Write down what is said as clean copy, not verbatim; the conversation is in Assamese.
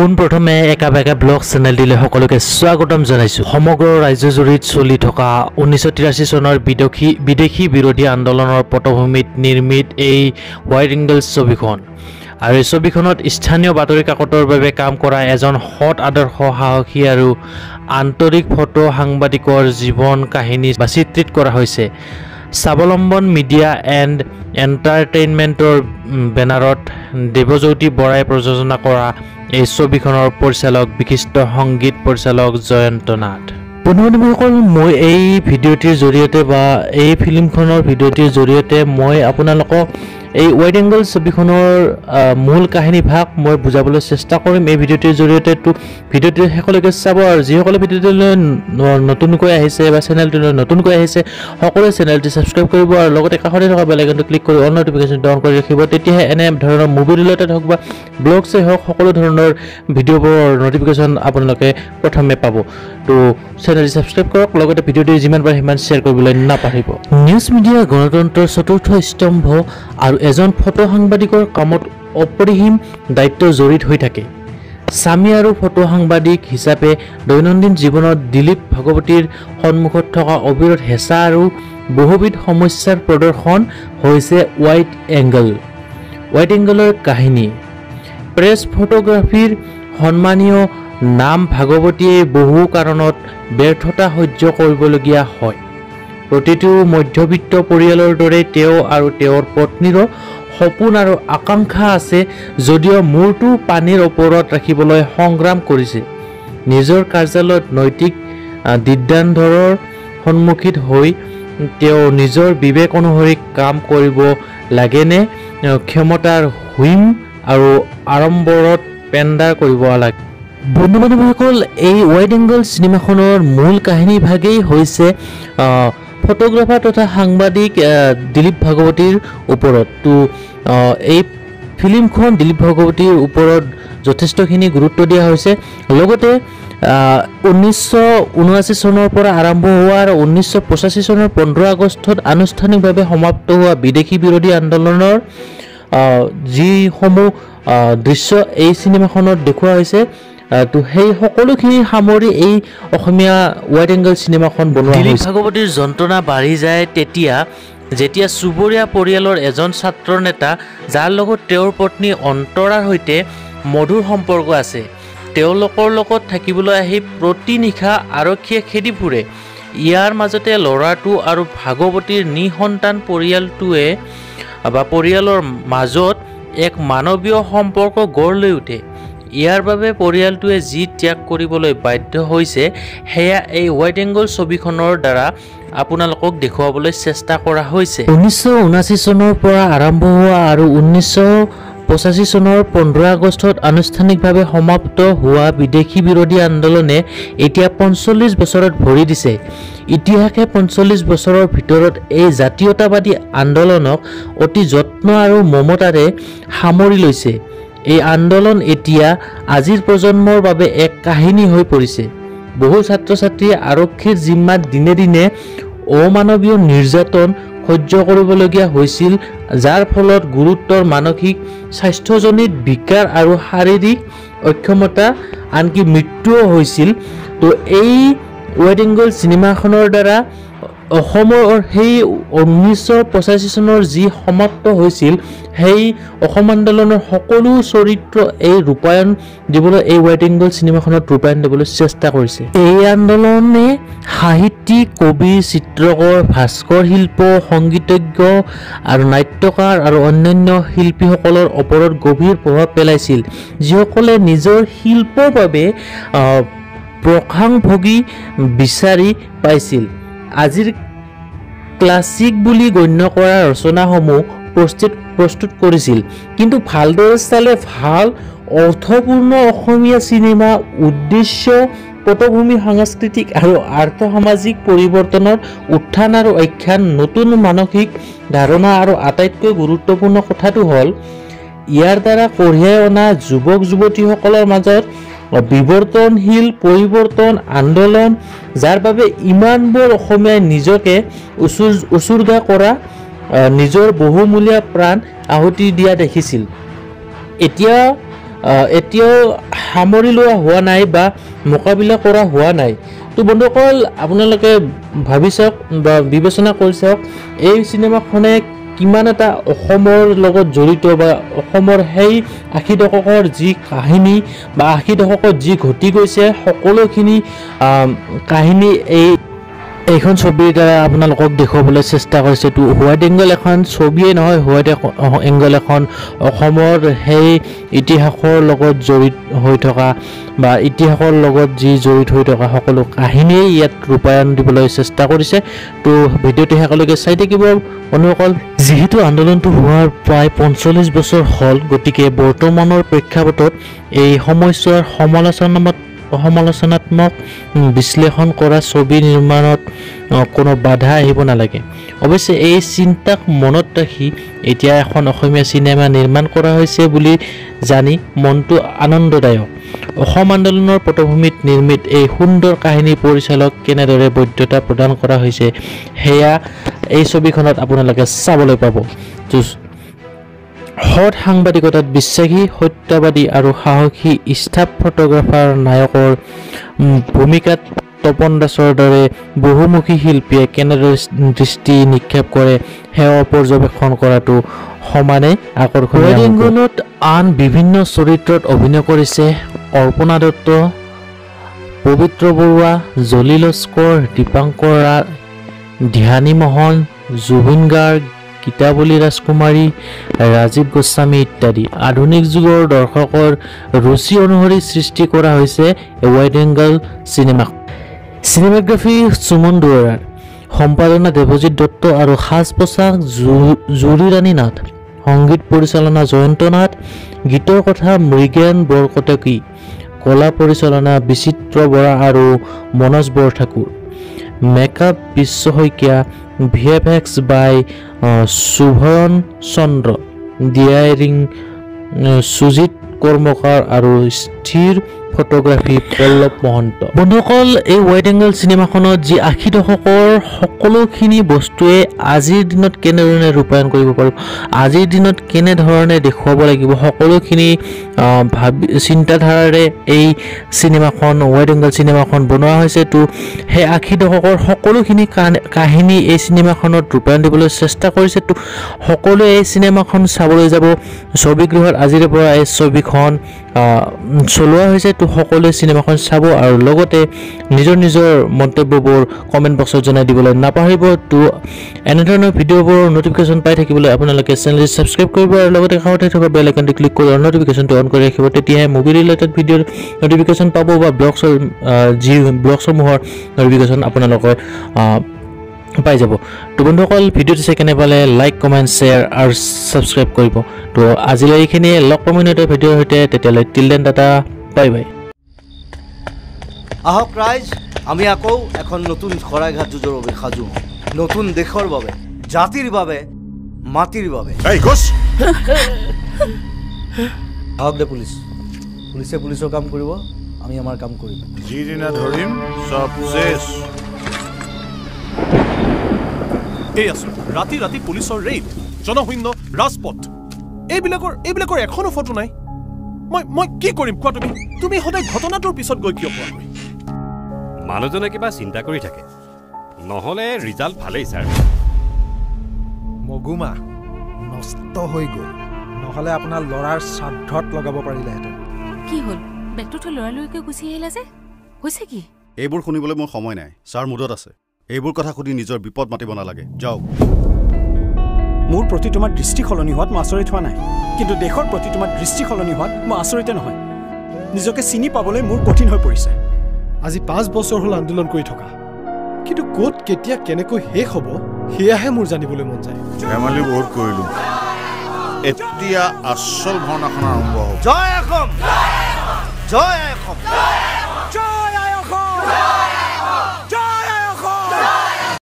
পোনপ্ৰথমে একাবেকা ব্লগ চেনেলটিলৈ সকলোকে স্বাগতম জনাইছো। সমগ্ৰ ৰাজ্যজুৰিত চলি থকা 1983 চনৰ বিদেশী বিৰোধী আন্দোলনৰ পটভূমিত নিৰ্মিত এই হোৱাইট এংগেলছ ছবিখন আৰু এই ছবিখনত স্থানীয় বাতৰি কাকতৰ বাবে কাম কৰা এজন সৎ আদৰ্শ সাহসী আৰু আন্তৰিক ফটো সাংবাদিকৰ জীৱন কাহিনী চিত্ৰিত কৰা হৈছে। স্বাৱলম্বন মিডিয়া এণ্ড এণ্টাৰটেইনমেণ্টৰ বেনাৰত দেৱজ্যোতি বৰাই প্ৰযোজনা কৰা এই ছবিখনৰ পৰিচালক বিশিষ্ট সংগীত পৰিচালক জয়ন্ত নাথ। বন্ধু-বান্ধৱীসকল, মই এই ভিডিঅ'টিৰ জৰিয়তে বা এই ফিল্মখনৰ ভিডিঅ'টিৰ জৰিয়তে মই আপোনালোকক এই হোৱাইট এংগেলছ ছবিখনৰ মূল কাহিনী ভাগ মই বুজাবলৈ চেষ্টা কৰিম এই ভিডিঅ'টিৰ জৰিয়তে। তো ভিডিঅ'টিৰ শেষলৈকে চাব আৰু যিসকলে ভিডিঅ'টিলৈ নতুনকৈ আহিছে বা চেনেলটোলৈ নতুনকৈ আহিছে সকলোৱে চেনেলটো ছাবস্ক্ৰাইব কৰিব আৰু লগতে কাষতে থকা বেল আইকনটো ক্লিক কৰি অল নটিফিকেশ্যনটো অন কৰি ৰাখিব। তেতিয়াহে এনে ধৰণৰ মুভি ৰিলেটেড হওক বা ব্লগছেই হওক সকলো ধৰণৰ ভিডিঅ'বোৰৰ নটিফিকেশ্যন আপোনালোকে প্ৰথমে পাব। তো চেনেলটো ছাবস্ক্ৰাইব কৰক, লগতে ভিডিঅ'টি যিমান পাৰে সিমান শ্বেয়াৰ কৰিবলৈ নাপাহৰিব। নিউজ মিডিয়া গণতন্ত্ৰৰ চতুৰ্থ স্তম্ভ আৰু এজন ফটো সাংবাদিকৰ কামত অপৰিসীম দায়িত্ব জড়িত হৈ থাকে। স্বামী আৰু ফটো সাংবাদিক হিচাপে দৈনন্দিন জীৱনত দিলীপ ভাগৱতীৰ সন্মুখত থকা অবিৰত হেঁচা আৰু বহুবিধ সমস্যাৰ প্ৰদৰ্শন হৈছে হোৱাইট এংগেল। হোৱাইট এংগেলৰ কাহিনী। প্ৰেছ ফটোগ্ৰাফীৰ সন্মানীয় নাম ভাগৱতীয়ে বহু কাৰণত ব্যৰ্থতা সহ্য কৰিবলগীয়া হয়। প্ৰতিটো মধ্যবিত্ত পৰিয়ালৰ দৰে তেওঁ আৰু তেওঁৰ পত্নীৰো সপোন আৰু আকাংক্ষা আছে, যদিও মূৰটো পানীৰ ওপৰত ৰাখিবলৈ সংগ্ৰাম কৰিছে। নিজৰ কাৰ্যালয়ত নৈতিক দিগদান্ধৰৰ সন্মুখীন হৈ তেওঁ নিজৰ বিবেক অনুসৰি কাম কৰিব লাগেনে ক্ষমতাৰ হুইম আৰু আড়ম্বৰত পেণ্ডাৰ কৰিব লাগে। বন্ধু-বান্ধৱীসকল, এই হোৱাইট এংগেলছ চিনেমাখনৰ মূল কাহিনী ভাগেই হৈছে ফটোগ্ৰাফাৰ তথা সাংবাদিক দিলীপ ভাগৱতীৰ ওপৰত। তো এই ফিল্মখন দিলীপ ভাগৱতীৰ ওপৰত যথেষ্টখিনি গুৰুত্ব দিয়া হৈছে। লগতে 1979 চনৰ পৰা আৰম্ভ হোৱা আৰু 1985 চনৰ 15 আগষ্টত আনুষ্ঠানিকভাৱে সমাপ্ত হোৱা বিদেশী বিৰোধী আন্দোলনৰ যিসমূহ দৃশ্য এই চিনেমাখনত দেখুওৱা হৈছে, তো সেই সকলোখিনি সামৰি এই অসমীয়া হোৱাইট এংগেল চিনেমাখন বনোৱা হৈছে। দিলীপ ভাগৱতীৰ যন্ত্ৰণা বাঢ়ি যায় যেতিয়া চুবুৰীয়া পৰিয়ালৰ এজন ছাত্ৰ নেতা, যাৰ লগত তেওঁৰ পত্নী অন্তৰাৰ সৈতে মধুৰ সম্পৰ্ক আছে, তেওঁলোকৰ লগত থাকিবলৈ আহি প্ৰতি নিশা আৰক্ষীয়ে খেদি ফুৰে। ইয়াৰ মাজতে ল'ৰাটো আৰু ভাগৱতীৰ নিঃসন্তান পৰিয়ালৰ মাজত এক মানৱীয় সম্পৰ্ক গঢ় লৈ উঠে। ইয়াৰ বাবে পৰিয়ালটোৱে যি ত্যাগ কৰিবলৈ বাধ্য হৈছে সেয়া এই হোৱাইট এংগেল ছবিখনৰ দ্বাৰা আপোনালোকক দেখুৱাবলৈ চেষ্টা কৰা হৈছে। 1979 চনৰ পৰা আৰম্ভ হোৱা আৰু 1985 চনৰ 15 আগষ্টত আনুষ্ঠানিকভাৱে সমাপ্ত হোৱা বিদেশী বিৰোধী আন্দোলনে এতিয়া 45 বছৰত ভৰি দিছে। ইতিহাসে 45 বছৰৰ ভিতৰত এই জাতীয়তাবাদী আন্দোলনক অতি যত্ন আৰু মমতাৰে সামৰি লৈছে। এই আন্দোলন এতিয়া আজিৰ প্ৰজন্মৰ বাবে এক কাহিনী হৈ পৰিছে। বহু ছাত্ৰ ছাত্ৰীয়ে আৰক্ষীৰ জিম্মাত দিনে দিনে অমানৱীয় নিৰ্যাতন সহ্য কৰিবলগীয়া হৈছিল, যাৰ ফলত গুৰুতৰ মানসিক স্বাস্থ্যজনিত বিকাৰ আৰু শাৰীৰিক অক্ষমতা আনকি মৃত্যুও হৈছিল। তো এই হোৱাইট এংগেল চিনেমাখনৰ দ্বাৰা অসমৰ সেই 1985 চনৰ যি সমাপ্ত হৈছিল সেই অসম আন্দোলনৰ সকলো চৰিত্ৰ এই ৰূপায়ণ দিবলৈ এই হোৱাইট এংগেল চিনেমাখনত ৰূপায়ণ দিবলৈ চেষ্টা কৰিছে। এই আন্দোলনে সাহিত্যিক, কবি, চিত্ৰকৰ, ভাস্কৰ শিল্প, সংগীতজ্ঞ আৰু নাট্যকাৰ আৰু অন্যান্য শিল্পীসকলৰ ওপৰত গভীৰ প্ৰভাৱ পেলাইছিল, যিসকলে নিজৰ শিল্পৰ বাবে প্ৰশংসা বিচাৰি পাইছিল। আজিৰ ক্লাছিক বুলি গণ্য কৰা ৰচনাসমূহ প্ৰস্তুত কৰিছিল। কিন্তু ভালদৰে চালে ভাল অৰ্থপূৰ্ণ অসমীয়া চিনেমা উদ্দেশ্য পটভূমি সাংস্কৃতিক আৰু আৰ্থ-সামাজিক পৰিৱৰ্তনৰ উত্থান আৰু আখ্যান, নতুন মানসিক ধাৰণা আৰু আটাইতকৈ গুৰুত্বপূৰ্ণ কথাটো হ'ল ইয়াৰ দ্বাৰা কঢ়িয়াই অনা যুৱক যুৱতীসকলৰ মাজত বিৱৰ্তনশীল পৰিৱৰ্তন আন্দোলন, যাৰ বাবে ইমানবোৰ অসমীয়াই নিজকে উচৰ্গা কৰা নিজৰ বহুমূলীয়া প্ৰাণ আহুতি দিয়া দেখিছিল। এতিয়া এতিয়াও সামৰি লোৱা হোৱা নাই বা মোকাবিলা কৰা হোৱা নাই। তো বন্ধুসকল আপোনালোকে ভাবি চাওক বা বিবেচনা কৰি চাওক এই চিনেমাখনে কিমান এটা অসমৰ লগত জড়িত বা অসমৰ সেই ৮০ দশকৰ যি কাহিনী বা ৮০ দশকত যি ঘটি গৈছে সকলোখিনি কাহিনী এইখন ছবিৰ দ্বাৰা আপোনালোকক দেখুৱাবলৈ চেষ্টা কৰিছে। তো হোৱাইট এংগল এখন ছবিয়ে নহয়, হোৱাইট এংগল এখন অসমৰ সেই ইতিহাসৰ লগত জড়িত হৈ থকা বা ইতিহাসৰ লগত যি জড়িত হৈ থকা সকলো কাহিনীয়ে ইয়াত ৰূপায়ণ দিবলৈ চেষ্টা কৰিছে। তো ভিডিঅ'টো শেষলৈকে চাই থাকিব বন্ধুসকল। যিহেতু আন্দোলনটো হোৱাৰ প্ৰায় ৪৫ বছৰ হ'ল, গতিকে বৰ্তমানৰ প্ৰেক্ষাপটত এই সময়ছোৱাৰ সমালোচনাত্মক বিশ্লেষণ কৰা ছবি নিৰ্মাণত কোনো বাধা আহিব নালাগে। অৱশ্যে এই চিন্তাক মনত ৰাখি এতিয়া এখন অসমীয়া চিনেমা নিৰ্মাণ কৰা হৈছে বুলি জানি মনটো আনন্দদায়ক। অসম আন্দোলনৰ পটভূমিত নিৰ্মিত এই সুন্দৰ কাহিনী পৰিচালক কেনেদৰে বৈধতা প্ৰদান কৰা হৈছে সেয়া এই ছবিখনত আপোনালোকে চাবলৈ পাব। সৎ সাংবাদিকতাত বিশ্বাসী, সত্যবাদী আৰু সাহসী ষ্টাফ ফটোগ্ৰাফাৰ নায়কৰ ভূমিকাত তপন দাসৰ দৰে বহুমুখী শিল্পীয়ে কেনেদৰে দৃষ্টি নিক্ষেপ কৰে সেয়া পৰ্যবেক্ষণ কৰাটো সমানেই আকৰ্ষণীয়। হোৱাইট এংগলত আন বিভিন্ন চৰিত্ৰত অভিনয় কৰিছে অৰ্পণা দত্ত, পবিত্ৰ বৰুৱা, জলি লস্কৰ, দীপাংকৰ ৰায়, ধ্যানী মোহন, জুবিন গাৰ্গ, গীতাৱলী ৰাজকুমাৰী, ৰাজীৱ গোস্বামী ইত্যাদি। আধুনিক যুগৰ দৰ্শকৰ ৰুচি অনুসৰি সৃষ্টি কৰা হৈছে হোৱাইট এংগল চিনেমা। চিনেমাগ্ৰাফী সুমন দুৱৰাৰ, সম্পাদনা দেৱজিৎ দত্ত আৰু সাজ পোছাক জুৰি ৰাণী নাথ, সংগীত পৰিচালনা জয়ন্ত নাথ, গীতৰ কথা মৃগেন বৰকটকী, কলা পৰিচালনা বিচিত্ৰ বৰা আৰু মনোজ বৰঠাকুৰ, মেকআপ বিশ্ব শইকীয়া, VFX বাই সুভৰণ চন্দ্ৰ, ডিআইৰিং সুজিত কৰ্মকাৰ আৰু স্থিৰ ফটোগ্ৰাফী পল্লৱ মহন্ত। বন্ধুসকল, এই হোৱাইট এংগল চিনেমাখনত যি ৮০ দশকৰ সকলোখিনি বস্তুৱে আজিৰ দিনত কেনেধৰণে ৰূপায়ণ কৰিব পাৰিব, আজিৰ দিনত কেনেধৰণে দেখুৱাব লাগিব, সকলোখিনি চিন্তাধাৰাৰে এই চিনেমাখন হোৱাইট এংগল চিনেমাখন বনোৱা হৈছে। তো সেই ৮০ দশকৰ সকলোখিনি কাহিনী এই চিনেমাখনত ৰূপায়ণ দিবলৈ চেষ্টা কৰিছে। তো সকলোৱে এই চিনেমাখন চাবলৈ যাব ছবিগৃহত। আজিৰে পৰা এই ছবিখন চলোৱা হৈছে। তো সকলোৱে চিনেমাখন চাব আৰু লগতে নিজৰ মন্তব্যবোৰ কমেণ্ট বক্সত জনাই দিবলৈ নাপাহৰিব। তো এনেধৰণৰ ভিডিঅ'বোৰৰ নটিফিকেশ্যন পাই থাকিবলৈ আপোনালোকে চেনেলটো ছাবস্ক্ৰাইব কৰিব আৰু লগতে কাষতে থকা বেল আইকনটো ক্লিক কৰি নটিফিকেশ্যনটো অন কৰি ৰাখিব। তেতিয়াহে মুভি ৰিলেটেড ভিডিঅ'ৰ নটিফিকেশ্যন পাব বা ব্লগসমূহৰ নটিফিকেশ্যন আপোনালোকৰ পাই যাব। তো বন্ধুসকল, ভিডিঅ'টো চাই কেনে পালে লাইক, কমেণ্ট, শ্বেয়াৰ আৰু ছাবস্ক্ৰাইব কৰিব। তো আজিলৈ এইখিনিয়ে, লগ পাম এটা ভিডিঅ'ৰ সৈতে। তেতিয়ালৈ till then Tata, bye bye. আহক ৰাইজ, আমি আকৌ এখন নতুন শৰাইঘাট যুঁজৰ বাবে সাজু হওঁ, নতুন দেশৰ বাবে, জাতিৰ বাবে, মাটিৰ বাবে। আহক দে পুলিচে পুলিচৰ কাম কৰিব, আমি আমাৰ কাম কৰিম। যিদিনা ধৰিম চব শেষ। এই আছো ৰাতি ৰাতি পুলিচৰ ৰেইড, জনশূন্য ৰাজপথ, এইবিলাকৰ এখনো ফটো নাই। মই কি কৰিম কোৱা? তুমি সদায় ঘটনাটোৰ পিছত গৈ কিয় পোৱা? মানুহজনে কিবা চিন্তা কৰি থাকে, নহ'লে ৰিজাল্ট ভালেই ছাৰ। মগুমা নষ্ট হৈ গ'ল, নহ'লে আপোনাৰ ল'ৰাৰ শ্ৰাদ্ধত লগাব পাৰিলেহেঁতেন। কি হ'ল? বেগটো থৈ লৰালৰিকৈ গুচি আহিলা যে, হৈছে কি? এইবোৰ শুনিবলৈ মোৰ সময় নাই। ছাৰ মুডত আছে। এইবোৰ কথা সুধি নিজৰ বিপদ মাতিব নালাগে, যাওক। মোৰ প্ৰতি তোমাৰ দৃষ্টি সলনি হোৱাত মই আচৰিত হোৱা নাই, কিন্তু দেশৰ প্ৰতি তোমাৰ দৃষ্টি সলনি হোৱাত মই আচৰিতে নহয়। নিজকে চিনি পাবলৈ মোৰ কঠিন হৈ পৰিছে। আজি ৫ বছৰ হ'ল আন্দোলন কৰি থকা, কিন্তু ক'ত কেতিয়া কেনেকৈ শেষ হ'ব সেয়াহে মোৰ জানিবলৈ মন যায়। ধেমালি বহুত কৰিলোঁ, এতিয়া আচল ভাওনাখন আৰম্ভ হ'ব। জয় অসম, জয় অসম, জয় অসম।